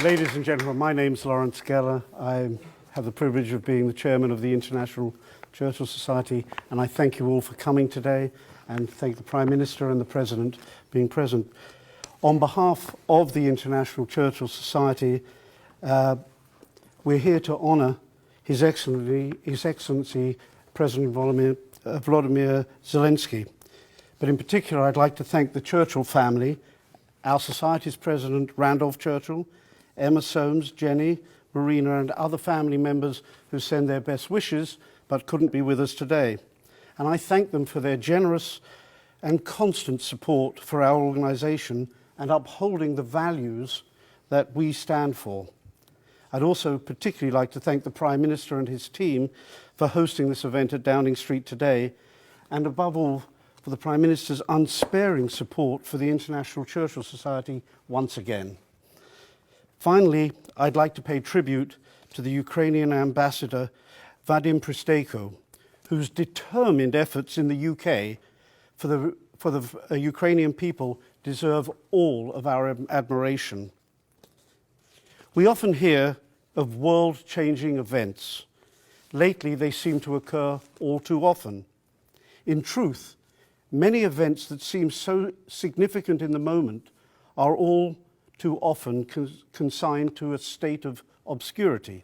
Ladies and gentlemen, my name's Lawrence Geller. I have the privilege of being the chairman of the International Churchill Society, and I thank you all for coming today and thank the Prime Minister and the President being present. On behalf of the International Churchill Society, we're here to honour His Excellency President Volodymyr Zelensky. But in particular, I'd like to thank the Churchill family, our Society's President Randolph Churchill, Emma Soames, Jenny, Marina and other family members who send their best wishes but couldn't be with us today. And I thank them for their generous and constant support for our organisation and upholding the values that we stand for. I'd also particularly like to thank the Prime Minister and his team for hosting this event at Downing Street today, and above all, for the Prime Minister's unsparing support for the International Churchill Society once again. Finally, I'd like to pay tribute to the Ukrainian ambassador, Vadim Pristeko, whose determined efforts in the UK for the Ukrainian people deserve all of our admiration. We often hear of world-changing events. Lately, they seem to occur all too often. In truth, many events that seem so significant in the moment are all too often consigned to a state of obscurity.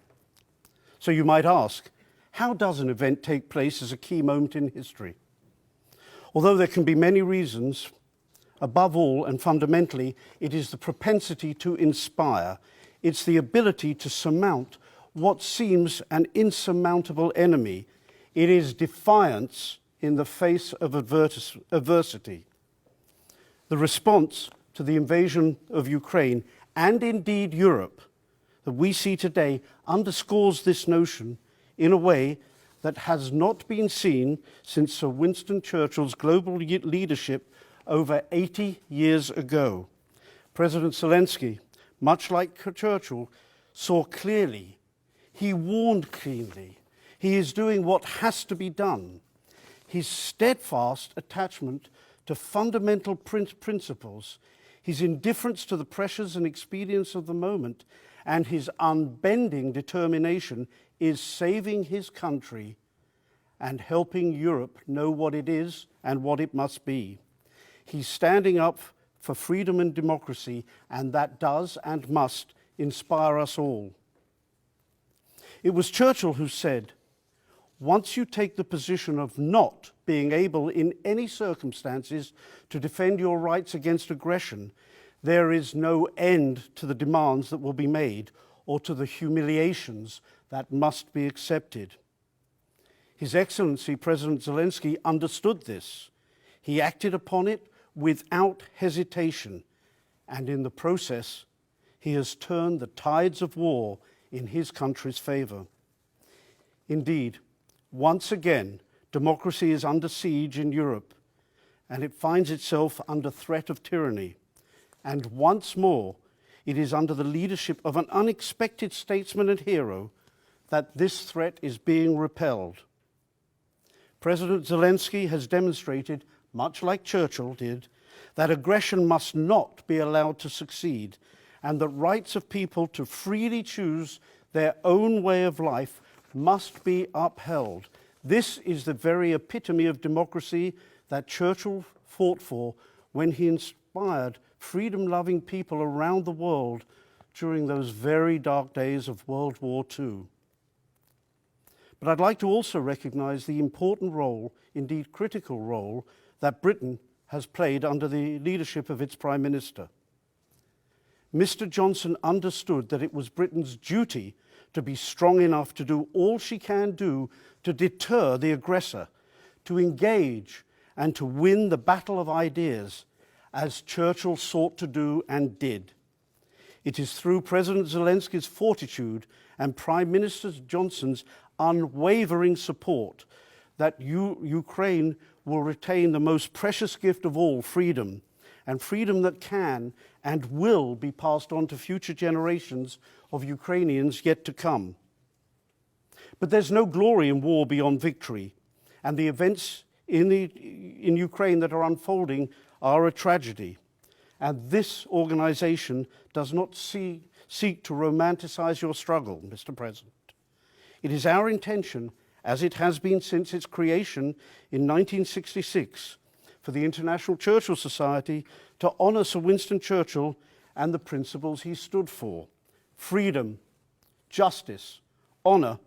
So you might ask, how does an event take place as a key moment in history? Although there can be many reasons, above all and fundamentally, it is the propensity to inspire. It's the ability to surmount what seems an insurmountable enemy. It is defiance in the face of adversity. The response to the invasion of Ukraine, and indeed Europe, that we see today underscores this notion in a way that has not been seen since Sir Winston Churchill's global leadership over 80 years ago. President Zelensky, much like Churchill, saw clearly, he warned cleanly, he is doing what has to be done. His steadfast attachment to fundamental principles, his indifference to the pressures and expedience of the moment, and his unbending determination is saving his country and helping Europe know what it is and what it must be. He's standing up for freedom and democracy, and that does and must inspire us all. It was Churchill who said, "Once you take the position of not being able in any circumstances to defend your rights against aggression, there is no end to the demands that will be made or to the humiliations that must be accepted." His Excellency President Zelensky understood this. He acted upon it without hesitation, and in the process, he has turned the tides of war in his country's favour. Indeed, once again, democracy is under siege in Europe, and it finds itself under threat of tyranny. And once more, it is under the leadership of an unexpected statesman and hero that this threat is being repelled. President Zelensky has demonstrated, much like Churchill did, that aggression must not be allowed to succeed, and that rights of people to freely choose their own way of life must be upheld. This is the very epitome of democracy that Churchill fought for when he inspired freedom-loving people around the world during those very dark days of World War II. But I'd like to also recognise the important role, indeed critical role, that Britain has played under the leadership of its Prime Minister. Mr. Johnson understood that it was Britain's duty to be strong enough to do all she can do to deter the aggressor, to engage and to win the battle of ideas, as Churchill sought to do and did. It is through President Zelensky's fortitude and Prime Minister Johnson's unwavering support that Ukraine will retain the most precious gift of all, freedom, and freedom that can and will be passed on to future generations of Ukrainians yet to come. But there's no glory in war beyond victory, and the events in Ukraine that are unfolding are a tragedy. And this organisation does not seek to romanticise your struggle, Mr. President. It is our intention, as it has been since its creation in 1966, for the International Churchill Society to honour Sir Winston Churchill and the principles he stood for: freedom, justice, honour,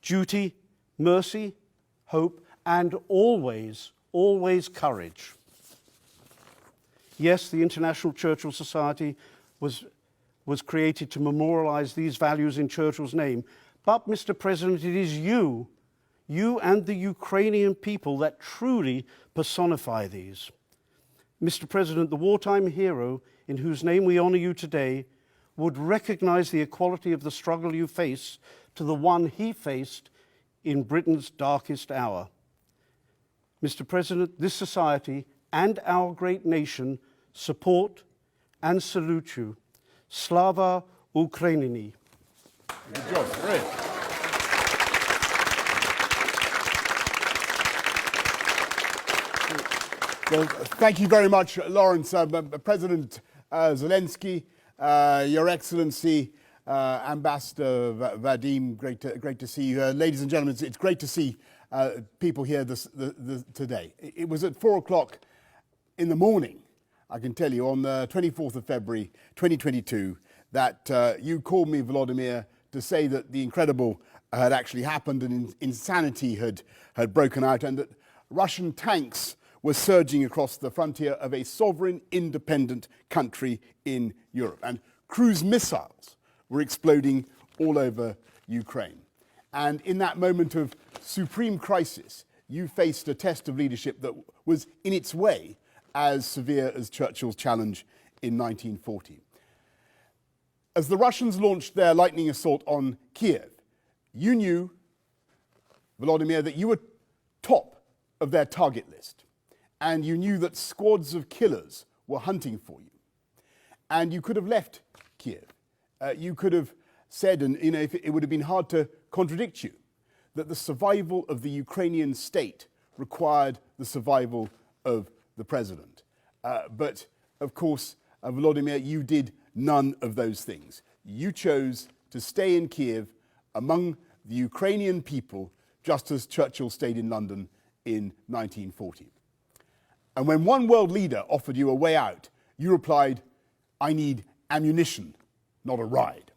duty, mercy, hope, and always, always courage. Yes, the International Churchill Society was created to memorialise these values in Churchill's name. But, Mr. President, it is you and the Ukrainian people that truly personify these. Mr. President, the wartime hero in whose name we honour you today would recognise the equality of the struggle you face to the one he faced in Britain's darkest hour. Mr. President, this society and our great nation support and salute you. Slava Ukraini. Good job, great. Well, thank you very much, Lawrence. President Zelensky, Your Excellency, Ambassador Vadim, great to see you. Ladies and gentlemen, it's great to see people here today. It was at 4 o'clock in the morning, I can tell you, on the 24th of February 2022, that you called me, Volodymyr, to say that the incredible had actually happened and insanity had broken out, and that Russian tanks were surging across the frontier of a sovereign, independent country in Europe. And cruise missiles were exploding all over Ukraine. And in that moment of supreme crisis, you faced a test of leadership that was in its way as severe as Churchill's challenge in 1940. As the Russians launched their lightning assault on Kiev, you knew, Volodymyr, that you were top of their target list. And you knew that squads of killers were hunting for you. And you could have left Kiev. You could have said, and it would have been hard to contradict you, that the survival of the Ukrainian state required the survival of the president. But, of course, Volodymyr, you did none of those things. You chose to stay in Kiev among the Ukrainian people, just as Churchill stayed in London in 1940. And when one world leader offered you a way out, you replied, "I need ammunition, not a ride."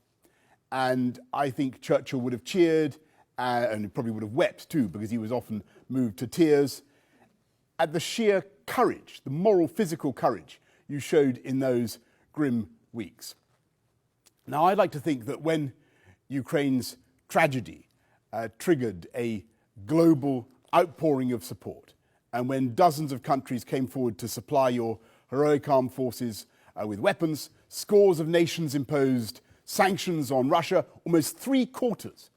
And I think Churchill would have cheered, and probably would have wept too, because he was often moved to tears, at the sheer courage, the moral, physical courage you showed in those grim weeks. Now, I'd like to think that when Ukraine's tragedy triggered a global outpouring of support, and when dozens of countries came forward to supply your heroic armed forces with weapons, scores of nations imposed sanctions on Russia, almost 3/4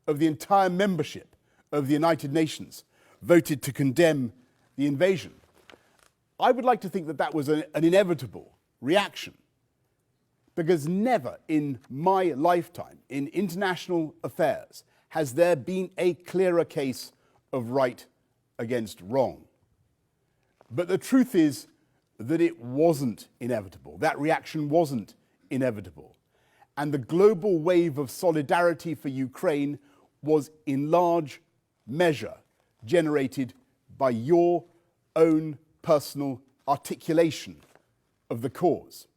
of the entire membership of the United Nations voted to condemn the invasion. I would like to think that that was an inevitable reaction, because never in my lifetime in international affairs has there been a clearer case of right against wrong. But the truth is that it wasn't inevitable. That reaction wasn't inevitable. And the global wave of solidarity for Ukraine was in large measure generated by your own personal articulation of the cause.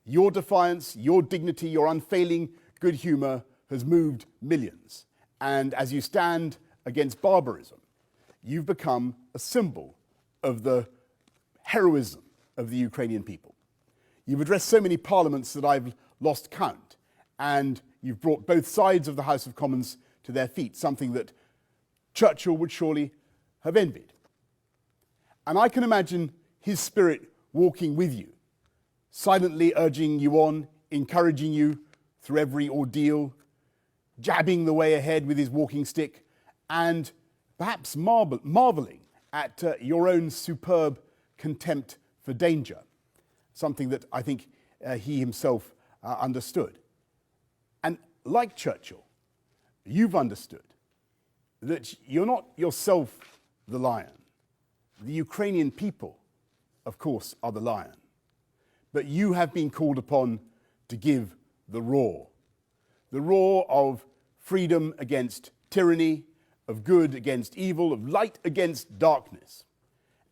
Your defiance, your dignity, your unfailing good humour has moved millions. And as you stand against barbarism, you've become a symbol of the heroism of the Ukrainian people. You've addressed so many parliaments that I've lost count, and you've brought both sides of the House of Commons to their feet, something that Churchill would surely have envied. And I can imagine his spirit walking with you, silently urging you on, encouraging you through every ordeal, jabbing the way ahead with his walking stick, and perhaps marveling at your own superb contempt for danger, something that I think he himself understood. And like Churchill, you've understood that you're not yourself the lion. The Ukrainian people, of course, are the lion. but you have been called upon to give the roar of freedom against tyranny, of good against evil, of light against darkness.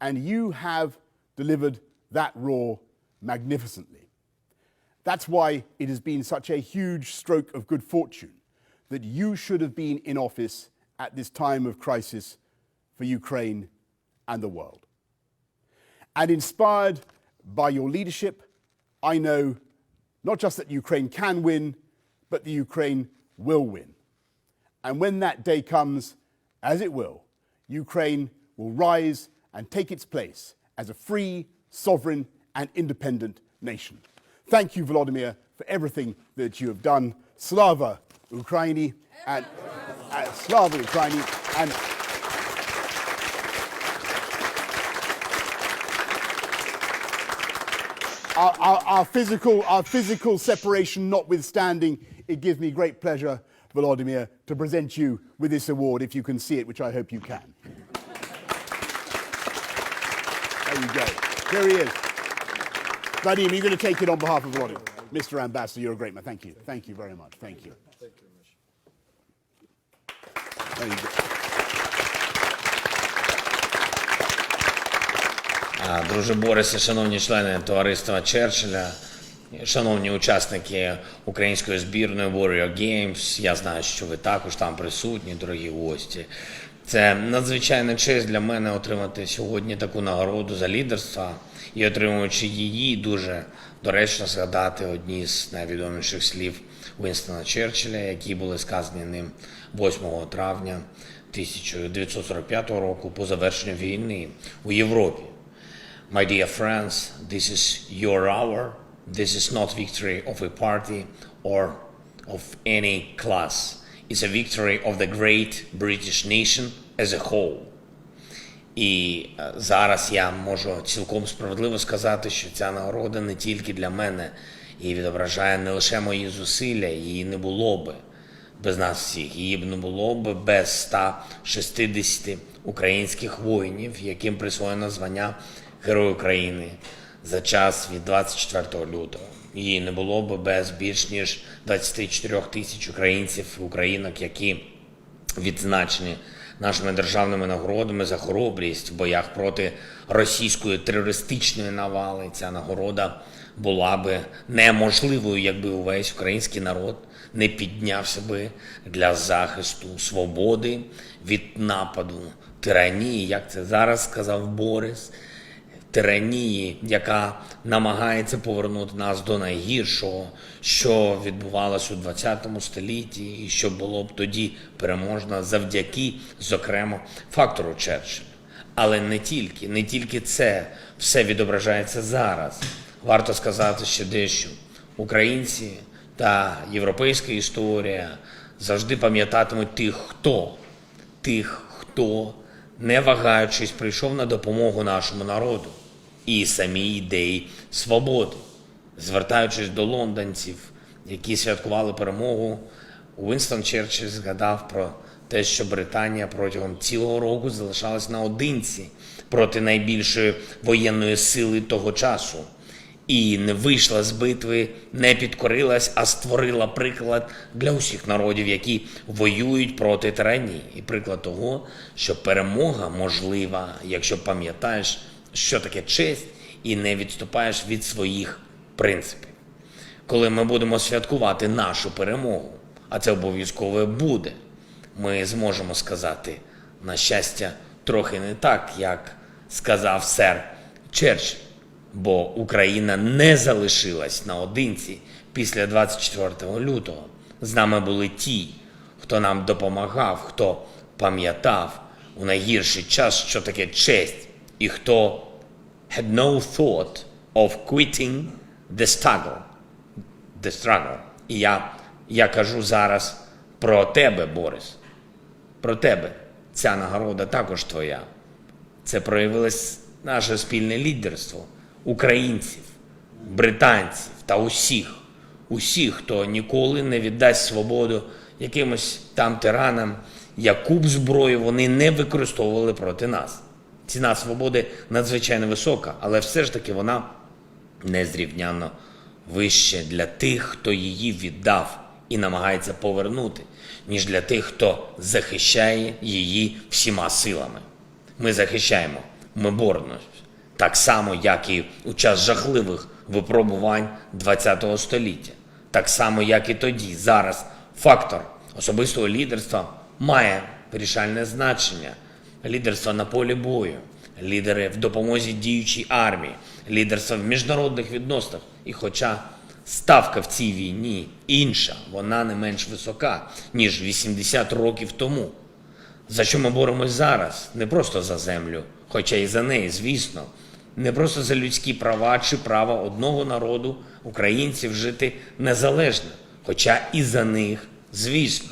And you have delivered that roar magnificently. That's why it has been such a huge stroke of good fortune that you should have been in office at this time of crisis for Ukraine and the world. And inspired by your leadership, I know not just that Ukraine can win, but that Ukraine will win. And when that day comes, as it will, Ukraine will rise and take its place as a free, sovereign, and independent nation. Thank you, Volodymyr, for everything that you have done. Slava Ukraini and Slava Ukraini and our physical separation notwithstanding, it gives me great pleasure, Volodymyr, to present you with this award, if you can see it, which I hope you can. There you go. Here he is. Vadim, you're going to take it on behalf of Volodymyr. Mr. Ambassador, you're a great man. Thank you. Thank you very much. Thank you. There you go. Друже Борисе, шановні члени товариства Черчилля, шановні учасники української збірної Warrior Games, я знаю, що ви також там присутні, дорогі гості. Це надзвичайна честь для мене отримати сьогодні таку нагороду за лідерство і, отримуючи її, дуже доречно згадати одні з найвідоміших слів Вінстона Черчилля, які були сказані ним 8 травня 1945 року по завершенню війни у Європі. My dear friends, this is your hour. This is not victory of a party or of any class. It's a victory of the great British nation as a whole. І зараз я можу цілком справедливо сказати, що ця нагорода не тільки для мене і відображає не лише мої зусилля, її не було би без нас всіх, її б не було б без 160 українських воїнів, яким присвоєно звання Герой України за час від 24 лютого. Її не було б без більш ніж 24 тисяч українців і українок, які відзначені нашими державними нагородами за хоробрість в боях проти російської терористичної навали. Ця нагорода була би неможливою, якби увесь український народ не піднявся би для захисту свободи від нападу тиранії, як це зараз сказав Борис, тиранії, яка намагається повернути нас до найгіршого, що відбувалося у 20 столітті і що було б тоді переможно завдяки, зокрема, фактору Черчилля. Але не тільки це все відображається зараз. Варто сказати ще дещо. Українці та європейська історія завжди пам'ятатимуть тих, хто, не вагаючись, прийшов на допомогу нашому народу і самій ідеї свободи. Звертаючись до лондонців, які святкували перемогу, Вінстон Черчилль згадав про те, що Британія протягом цілого року залишалась наодинці проти найбільшої воєнної сили того часу. І не вийшла з битви, не підкорилась, а створила приклад для усіх народів, які воюють проти тиранії. І приклад того, що перемога можлива, якщо пам'ятаєш, що таке честь, і не відступаєш від своїх принципів. Коли ми будемо святкувати нашу перемогу, а це обов'язково буде, ми зможемо сказати, на щастя, трохи не так, як сказав сер Черчилль. Бо Україна не залишилась наодинці після 24 лютого. З нами були ті, хто нам допомагав, хто пам'ятав у найгірший час, що таке честь, і хто had no thought of quitting the struggle. І я кажу зараз про тебе, Борис. Про тебе. Ця нагорода також твоя. Це проявилось наше спільне лідерство. Українців, британців та усіх, хто ніколи не віддасть свободу якимось там тиранам, яку б зброю вони не використовували проти нас. Ціна свободи надзвичайно висока, але все ж таки вона незрівнянно вище для тих, хто її віддав і намагається повернути, ніж для тих, хто захищає її всіма силами. Ми захищаємо, ми боремося, так само, як і у час жахливих випробувань ХХ століття. Так само, як і тоді, зараз фактор особистого лідерства має вирішальне значення. Лідерство на полі бою, лідери в допомозі діючій армії, лідерство в міжнародних відносинах. І хоча ставка в цій війні інша, вона не менш висока, ніж 80 років тому. За що ми боремось зараз? Не просто за землю, хоча і за неї, звісно. Не просто за людські права чи право одного народу, українців, жити незалежно, хоча і за них, звісно.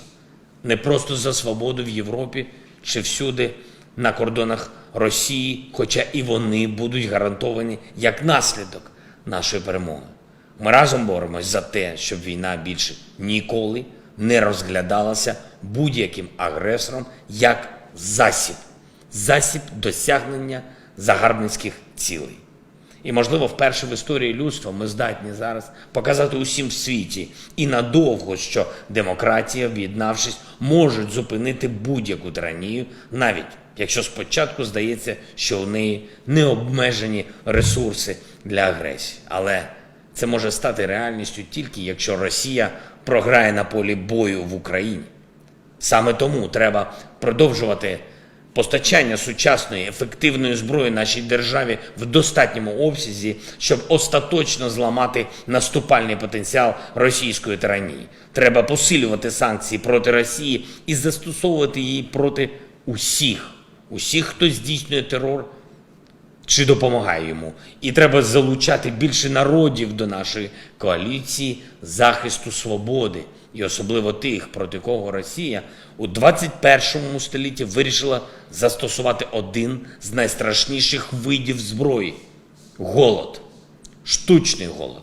Не просто за свободу в Європі чи всюди на кордонах Росії, хоча і вони будуть гарантовані як наслідок нашої перемоги. Ми разом боремось за те, щоб війна більше ніколи не розглядалася будь-яким агресором як засіб досягнення загарбницьких цілей. І, можливо, вперше в історії людства ми здатні зараз показати усім в світі і надовго, що демократія, об'єднавшись, можуть зупинити будь-яку тиранію, навіть якщо спочатку здається, що у неї необмежені ресурси для агресії. Але це може стати реальністю тільки, якщо Росія програє на полі бою в Україні. Саме тому треба продовжувати постачання сучасної, ефективної зброї нашій державі в достатньому обсязі, щоб остаточно зламати наступальний потенціал російської тиранії. Треба посилювати санкції проти Росії і застосовувати її проти усіх, хто здійснює терор чи допомагає йому. І треба залучати більше народів до нашої коаліції захисту свободи. І особливо тих, проти кого Росія у 21 столітті вирішила застосувати один з найстрашніших видів зброї – голод. Штучний голод.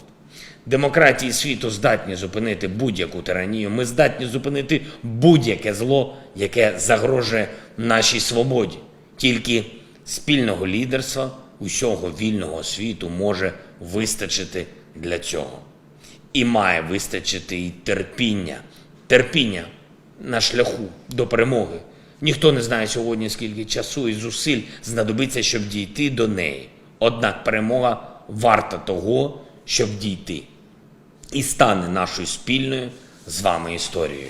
Демократії світу здатні зупинити будь-яку тиранію. Ми здатні зупинити будь-яке зло, яке загрожує нашій свободі. Тільки спільного лідерства усього вільного світу може вистачити для цього. І має вистачити і терпіння. Терпіння на шляху до перемоги. Ніхто не знає сьогодні, скільки часу і зусиль знадобиться, щоб дійти до неї. Однак перемога варта того, щоб дійти. І стане нашою спільною з вами історією.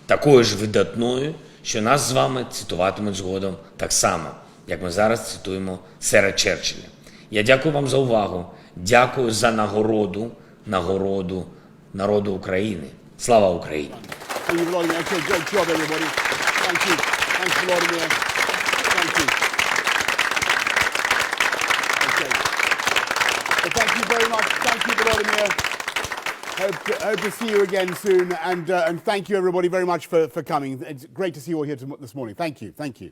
Такою ж видатною, що нас з вами цитуватимуть згодом так само, як ми зараз цитуємо сера Черчилля. Я дякую вам за увагу. Дякую за нагороду народу України. Слава Україні! Thank you, Volodymyr. Okay, great job, everybody. Thank you. Thanks, Volodymyr. Thank you. Okay. Well, thank you very much. Thank you, Volodymyr. Hope to see you again soon. And thank you, everybody, very much for coming. It's great to see you all here this morning. Thank you. Thank you.